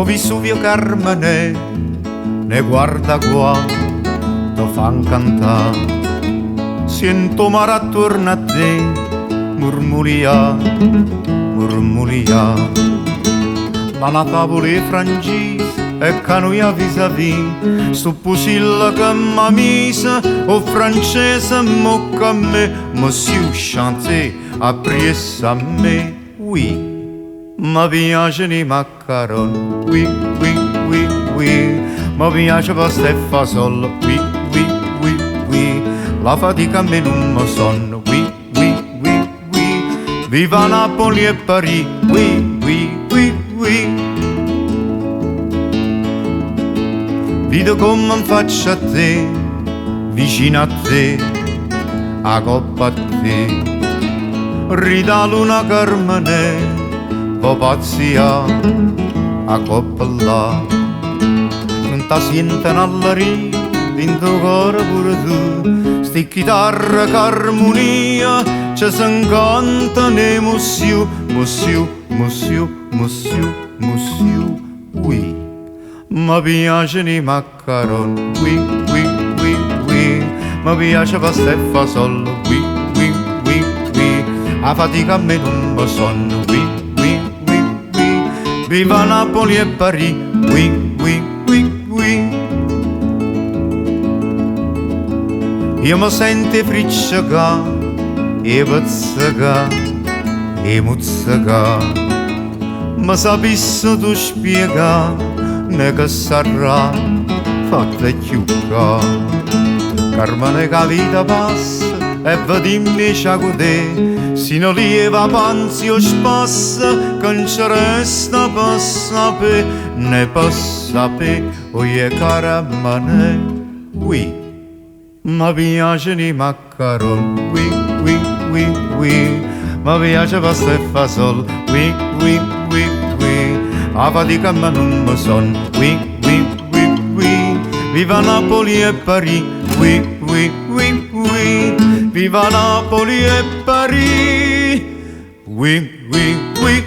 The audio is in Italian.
Vesuvio Carmine, ne guarda qua, to fan cantare. Sento mare attorno a te, murmuria, murmuria. La tavola è francese e canoia vis-à-vis, sto pusilla che m'ha mise, o francese mocca a me, monsieur chante, appresse a me, oui. Ma piacciono i maccaroni, oui, oui, oui, oui. Ma piace pasta e fasol, oui, oui, oui, oui. La fatica a me non mi sonno, oui, oui, oui, oui. Viva Napoli e Parigi, oui, oui, oui, oui. Vedo come mi faccio a te, vicino a te, a coppa a te. Rida luna Carmine, po' pazzia, a coppa là. Non ti sentono all'aria, dentro cuore pure tu. Sti chitarra c'armonia, ci s'incontano monsieur, monsieur, monsieur, monsieur, monsieur, oui. Ma piacciono i maccaroni, oui, oui, oui, oui. Ma piace pasta e fasol, oui, oui, oui, oui. A fatica a me non mi sonno, oui, oui, oui, oui. Viva Napoli e Parigi, oui, oui, oui, oui. Io mi sento friccica, e pazzica, e muzzica. Ma sapessi tu spiega, ne che sarà fatta chiucca. Carmine che vita passa e vedimmi ciacudè, si non lieva panzi o spassa, che non ci resta per sapere, ne per sapere, oie Carmine, oui. Ma piacciono i maccaroni, oui, oui, oui, oui. Ma piace pasta e fasol, oui, oui, oui, oui. A fatica ma non mi son, oui, oui, oui, oui. Viva Napoli e Parigi, oui, oui, oui, oui. Viva Napoli e Parigi, oui, oui, oui.